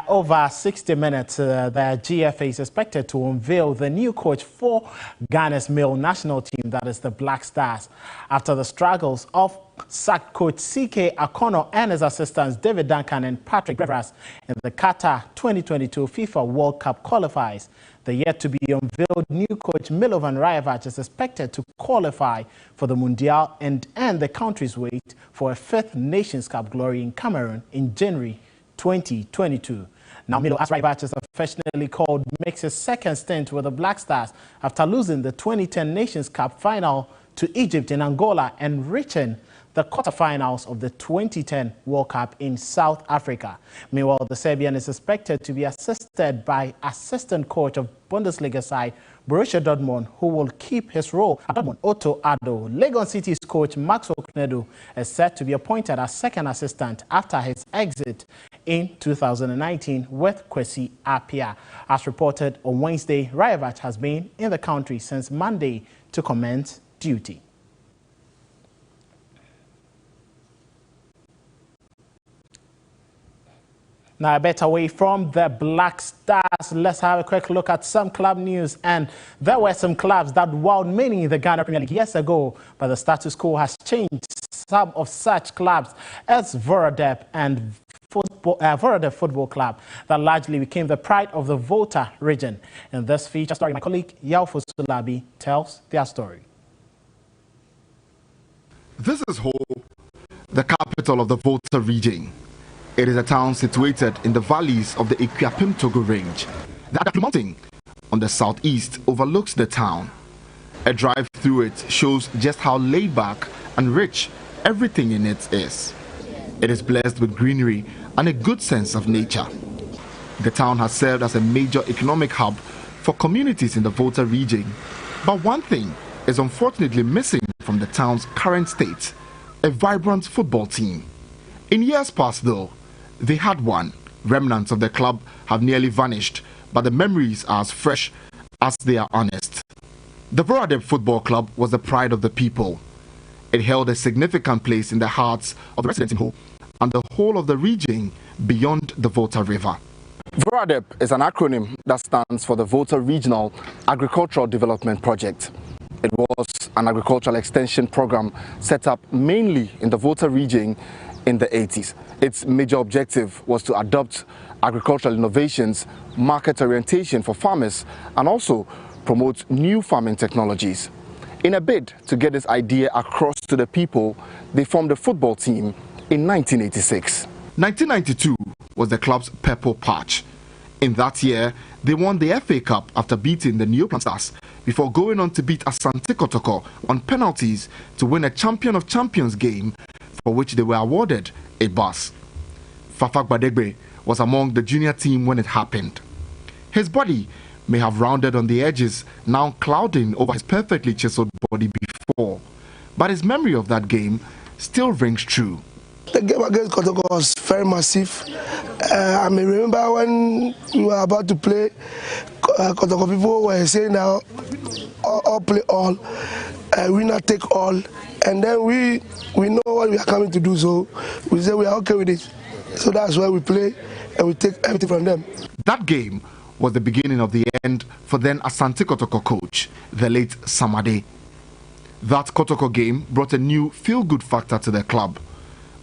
over 60 minutes, the GFA is expected to unveil the new coach for Ghana's male national team, that is the Black Stars. After the struggles of sacked coach C.K. Akono and his assistants David Duncan and Patrick Breras in the Qatar 2022 FIFA World Cup qualifiers. The yet-to-be-unveiled new coach Milovan Rajevac is expected to qualify for the Mundial and end the country's wait for a fifth Nations Cup glory in Cameroon in January 2022. Now, Milo, as Rajevac is affectionately called, makes his second stint with the Black Stars after losing the 2010 Nations Cup final to Egypt in Angola and reaching the quarterfinals of the 2010 World Cup in South Africa. Meanwhile, the Serbian is expected to be assisted by assistant coach of Bundesliga side Borussia Dortmund, who will keep his role at Dortmund, Otto Addo. Legon City's coach Max Oknedu is set to be appointed as second assistant after his exit in 2019 with Kwesi Appiah. As reported on Wednesday, Rajevac has been in the country since Monday to commence duty. Now, a better way from the Black Stars, let's have a quick look at some club news. And there were some clubs that wowed many in the Ghana Premier League years ago, but the status quo has changed. Some of such clubs as Voradep and Voradep Football Club that largely became the pride of the Volta region. In this feature story, my colleague Yaufo Sulabi tells their story. This is Ho, the capital of the Volta region. It is a town situated in the valleys of the Ikuapem Togo range. The Adaklu Mountain on the southeast overlooks the town. A drive through it shows just how laid back and rich everything in it is. It is blessed with greenery and a good sense of nature. The town has served as a major economic hub for communities in the Volta region. But one thing is unfortunately missing from the town's current state: a vibrant football team. In years past, though, they had one. Remnants of the club have nearly vanished, but the memories are as fresh as they are honest. The Voradep Football Club was the pride of the people. It held a significant place in the hearts of the residents in Ho and the whole of the region beyond the Volta River. Voradep is an acronym that stands for the Volta Regional Agricultural Development Project. It was an agricultural extension program set up mainly in the Volta region in the 80s. Its major objective was to adopt agricultural innovations, market orientation for farmers, and also promote new farming technologies. In a bid to get this idea across to the people, they formed a football team in 1986. 1992 was the club's purple patch. In that year, they won the FA Cup after beating the Neoplan Stars before going on to beat Asante Kotoko on penalties to win a Champion of Champions game, for which they were awarded a bus. Fafak Badegbe was among the junior team when it happened. His body may have rounded on the edges, now clouding over his perfectly chiseled body before, but his memory of that game still rings true. The game against Kotoko was very massive. I may remember when we were about to play, Kotoko people were saying now, all play all, winner take all. And then we know what we are coming to do, so we say we are okay with it. So that's why we play and we take everything from them. That game was the beginning of the end for then Asante Kotoko coach, the late Samade. That Kotoko game brought a new feel-good factor to the club.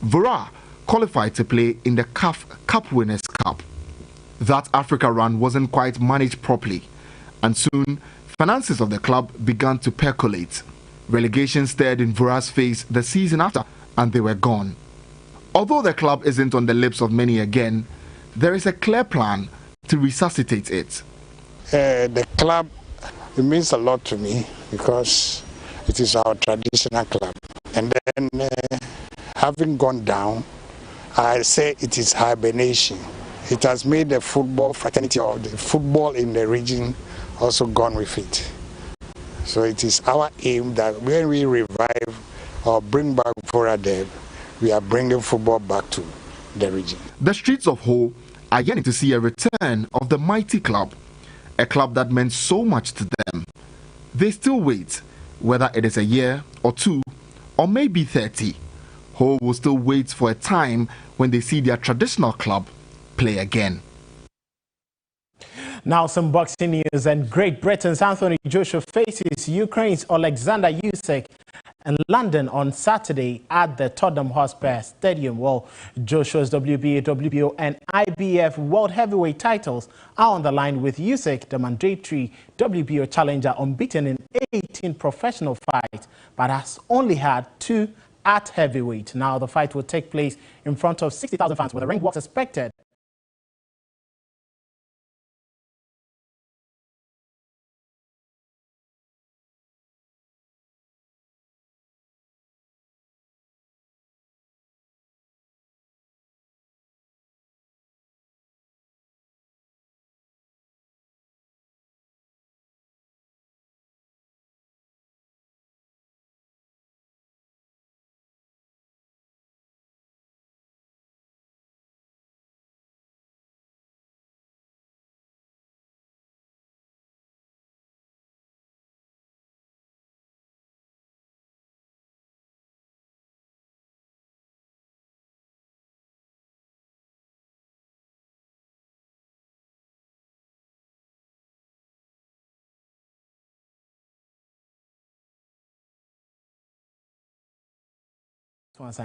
Vora qualified to play in the CAF Cup Winners' Cup. That Africa run wasn't quite managed properly, and soon finances of the club began to percolate. Relegation stared in Vora's face the season after, and they were gone. Although the club isn't on the lips of many again, there is a clear plan to resuscitate it. The club, it means a lot to me because it is our traditional club. And then having gone down, I say it is hibernation. It has made the football fraternity or the football in the region also gone with it. So it is our aim that when we revive or bring back Voradep, we are bringing football back to the region. The streets of Ho are yearning to see a return of the mighty club, a club that meant so much to them. They still wait, whether it is a year or two or maybe 30. Ho will still wait for a time when they see their traditional club play again. Now some boxing news, and Great Britain's Anthony Joshua faces Ukraine's Alexander Usyk in London on Saturday at the Tottenham Hotspur Stadium. Well, Joshua's WBA, WBO and IBF World Heavyweight titles are on the line, with Usyk, the mandatory WBO challenger, unbeaten in 18 professional fights, but has only had 2 at heavyweight. Now the fight will take place in front of 60,000 fans, with the ring was expected.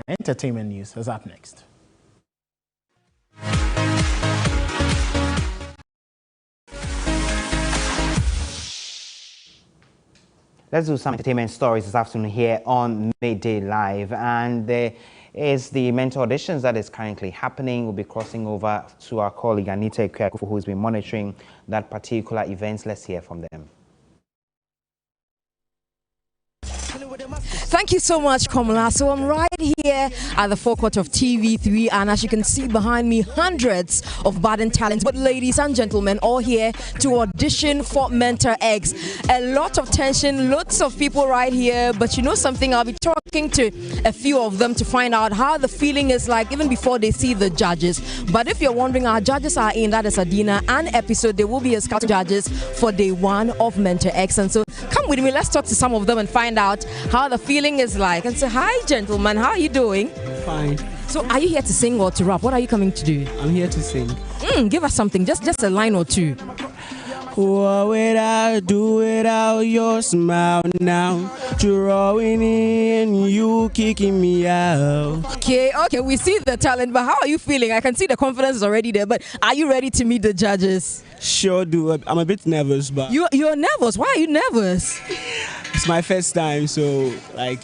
Entertainment news is up next. Let's do some entertainment stories this afternoon here on Midday Live. And there is the mentor auditions that is currently happening. We'll be crossing over to our colleague Anita Ikuyakufu, who has been monitoring that particular event. Let's hear from them. Thank you so much, Kamala. So I'm right here at the forecourt of TV3, and as you can see behind me, hundreds of budding talents, but ladies and gentlemen, all here to audition for Mentor X. A lot of tension, lots of people right here, but you know something, I'll be talking to a few of them to find out how the feeling is like even before they see the judges. But if you're wondering, our judges are in, that is Adina and Episode. There will be a scout judges for day 1 of Mentor X, and so come with me, let's talk to some of them and find out how the feeling is like. And say, hi gentlemen, how are you doing? Fine. So are you here to sing or to rap? What are you coming to do? I'm here to sing. Give us something, just a line or two. What would I do without your smile now? Drawing in, you kicking me out. Okay, we see the talent, but how are you feeling? I can see the confidence is already there, but are you ready to meet the judges? Sure do. I'm a bit nervous, but... You're nervous? Why are you nervous? It's my first time, so like...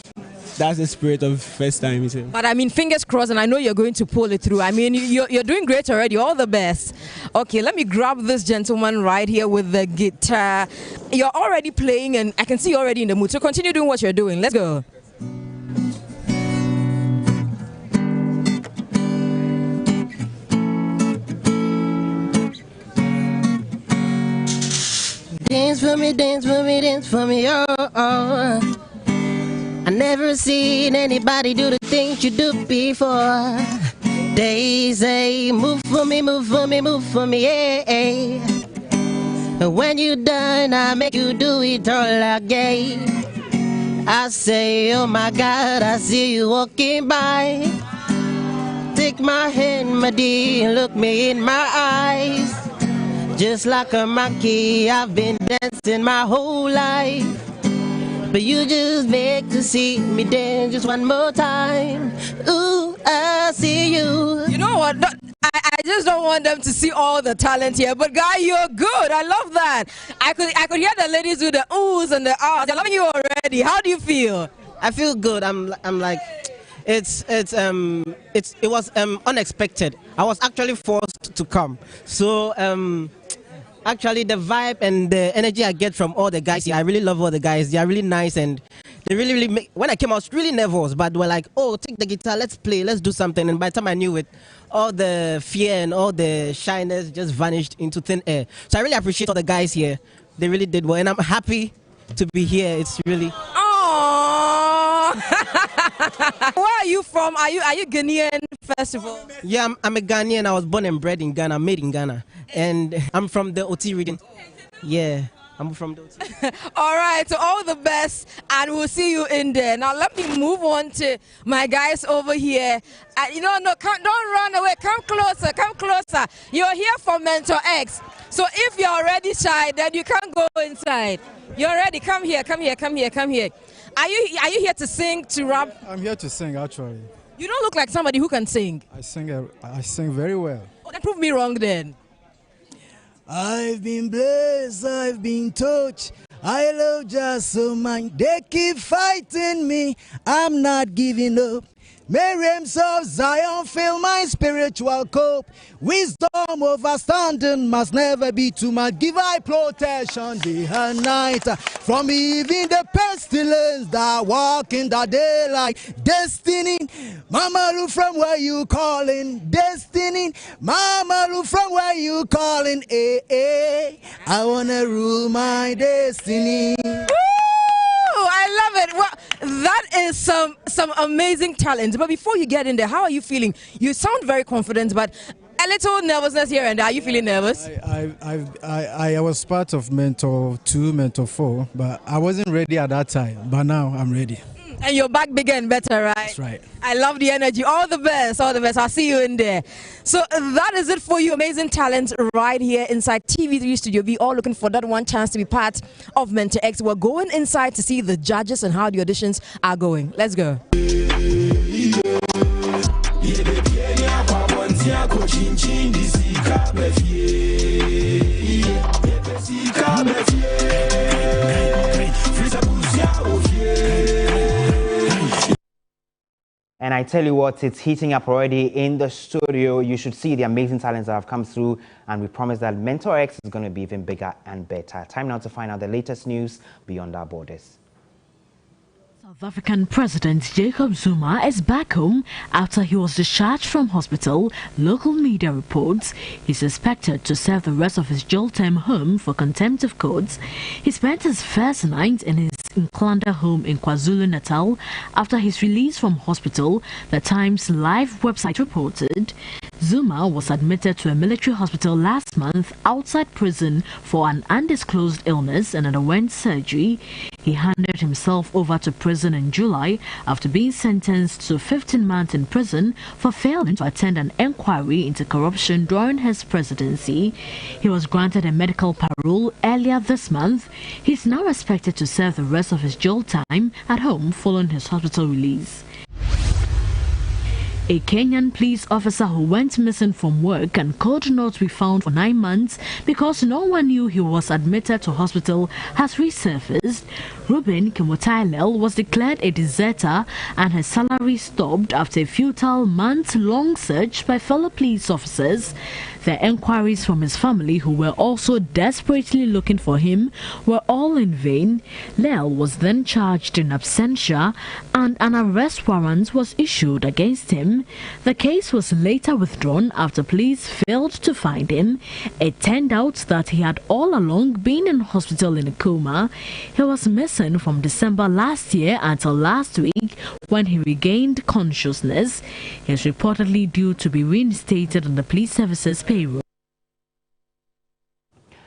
That's the spirit of first time. But I mean, fingers crossed, and I know you're going to pull it through. I mean, you're doing great already. All the best. Okay, let me grab this gentleman right here with the guitar. You're already playing, and I can see you're already in the mood. So continue doing what you're doing. Let's go. Dance for me, dance for me, dance for me, oh. I never seen anybody do the things you do before. They say, move for me, move for me, move for me, yeah. When you done, I make you do it all again. I say, oh my God, I see you walking by. Take my hand, my dear, look me in my eyes. Just like a monkey, I've been dancing my whole life. But you just beg to see me dance just one more time. Ooh, I see you. You know what? I just don't want them to see all the talent here. But guy, you're good. I love that. I could hear the ladies with the oohs and the ahs. They're loving you already. How do you feel? I feel good. I'm like, it was unexpected. I was actually forced to come. So actually, the vibe and the energy I get from all the guys here, I really love all the guys. They are really nice, and they really make... When I came, I was really nervous, but they were like, oh, take the guitar, let's play, let's do something. And by the time I knew it, all the fear and all the shyness just vanished into thin air. So I really appreciate all the guys here. They really did well, and I'm happy to be here. It's really... Aww! Where are you from? Are you Ghanaian, first of all? Yeah, I'm a Ghanaian. I was born and bred in Ghana, made in Ghana. And I'm from the Oti region. Yeah, I'm from Doti. All right, so all the best, and we'll see you in there. Now let me move on to my guys over here. Don't run away. Come closer. Come closer. You're here for Mentor X. So if you're already shy, then you can't go inside. You're ready. Come here. Come here. Come here. Come here. Are you here to sing, to rap? I'm here to sing, actually. You don't look like somebody who can sing. I sing very well. Oh, then prove me wrong then. I've been blessed, I've been touched. I love just so much. They keep fighting me. I'm not giving up. May realms of Zion fill my spiritual cup. Wisdom overstanding must never be too much. Give I protection day and night from even the pestilence that walk in the daylight. Destiny, Mama Lu, from where you calling? Destiny, Mama Lu, from where you calling? I wanna rule my destiny. I love it. Well, that is some amazing talent. But before you get in there, how are you feeling? You sound very confident, but a little nervousness here and there. Are you feeling nervous? I was part of Mentor 2, Mentor 4, but I wasn't ready at that time. But now I'm ready. And you're back bigger and better, right? That's right. I love the energy. All the best. All the best. I'll see you in there. So that is it for you. Amazing talent right here inside TV3 Studio. We all looking for that one chance to be part of Mentor X. We're going inside to see the judges and how the auditions are going. Let's go. And I tell you what, it's heating up already in the studio. You should see the amazing talents that have come through, and we promise that Mentor X is going to be even bigger and better. Time now to find out the latest news beyond our borders. South African President Jacob Zuma is back home after he was discharged from hospital. Local media reports he's expected to serve the rest of his jail term home for contempt of court. He spent his first night in his Nklanda home in KwaZulu-Natal after his release from hospital, the Times Live website reported. Zuma was admitted to a military hospital last month outside prison for an undisclosed illness and underwent surgery. He handed himself over to prison in July after being sentenced to 15 months in prison for failing to attend an inquiry into corruption during his presidency. He was granted a medical parole earlier this month. He's now expected to serve the rest of his jail time at home following his hospital release. A Kenyan police officer who went missing from work and could not be found for 9 months because no one knew he was admitted to hospital has resurfaced. Ruben Kimotailel was declared a deserter and his salary stopped after a futile month-long search by fellow police officers. The enquiries from his family, who were also desperately looking for him, were all in vain. Lel was then charged in absentia and an arrest warrant was issued against him. The case was later withdrawn after police failed to find him. It turned out that he had all along been in hospital in a coma. He was missing from December last year until last week when he regained consciousness. He is reportedly due to be reinstated on the police services payroll.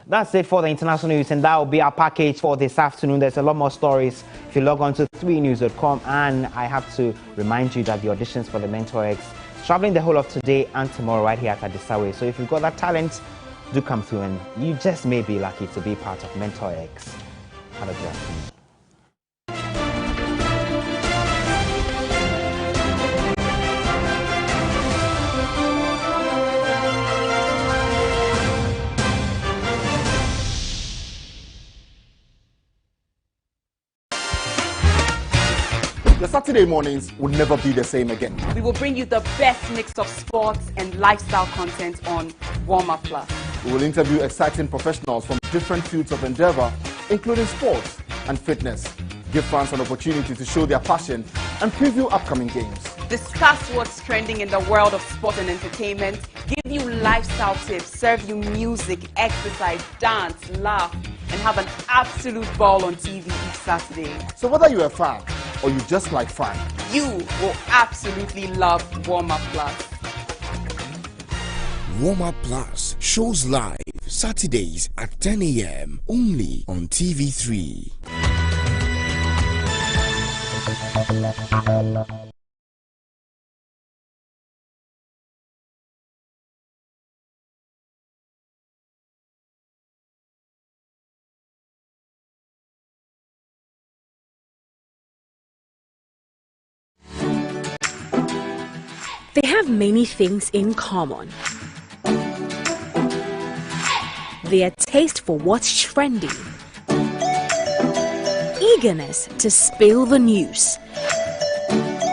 That's it for the international news, and that will be our package for this afternoon. There's a lot more stories if you log on to 3news.com, and I have to remind you that the auditions for the Mentor X traveling the whole of today and tomorrow right here at Adisawe. So if you've got that talent, do come through, and you just may be lucky to be part of Mentor X. Have a good afternoon. The Saturday mornings will never be the same again. We will bring you the best mix of sports and lifestyle content on Warm-Up Plus. We will interview exciting professionals from different fields of endeavor, including sports and fitness. Give fans an opportunity to show their passion and preview upcoming games. Discuss what's trending in the world of sport and entertainment, give you lifestyle tips, serve you music, exercise, dance, laugh, and have an absolute ball on TV each Saturday. So whether you're a fan or you just like fun, you will absolutely love Warm-Up Plus. Warm Up Plus shows live Saturdays at 10 a.m. only on TV3. They have many things in common. Their taste for what's trending, eagerness to spill the news,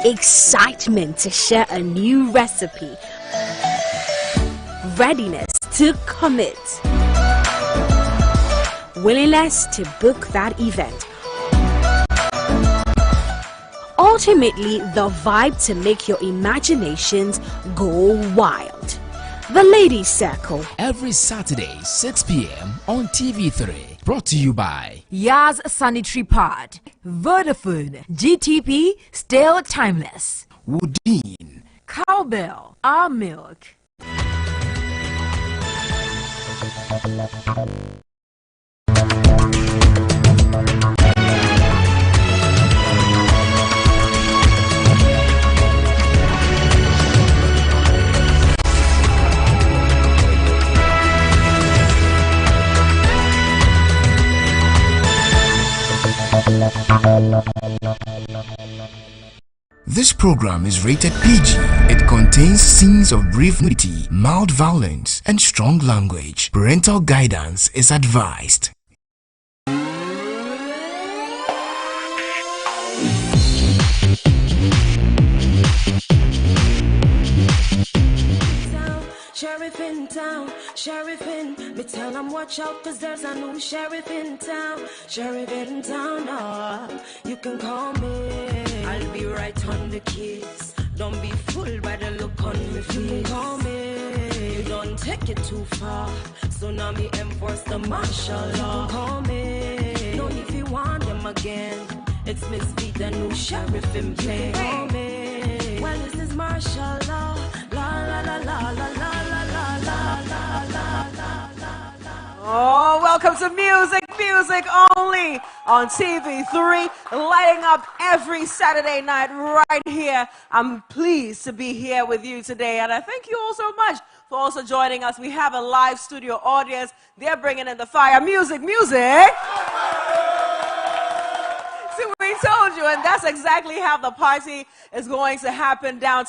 excitement to share a new recipe, readiness to commit, willingness to book that event. Ultimately, the vibe to make your imaginations go wild. The Ladies Circle. Every Saturday, 6 p.m. on TV3. Brought to you by Yaz Sanitary Pad, Vodafone, GTP, still timeless. Woodine, Cowbell, Our Milk. This program is rated PG. It contains scenes of brief nudity, mild violence, and strong language. Parental guidance is advised. Sheriff in town, sheriff in, me tell them watch out cause there's a new sheriff in town. Sheriff in town, oh, you can call me. I'll be right on the case. Don't be fooled by the look on me face. You can call me. You don't take it too far. So now me enforce the martial law. You can call me. No if you want them again. It's Miss V, the new sheriff in play. You can call me. Well, this is martial law. La la la la la la. Oh, welcome to Music Only on TV3, lighting up every Saturday night right here. I'm pleased to be here with you today, and I thank you all so much for also joining us. We have a live studio audience. They're bringing in the fire. Music. See, we told you, and that's exactly how the party is going to happen down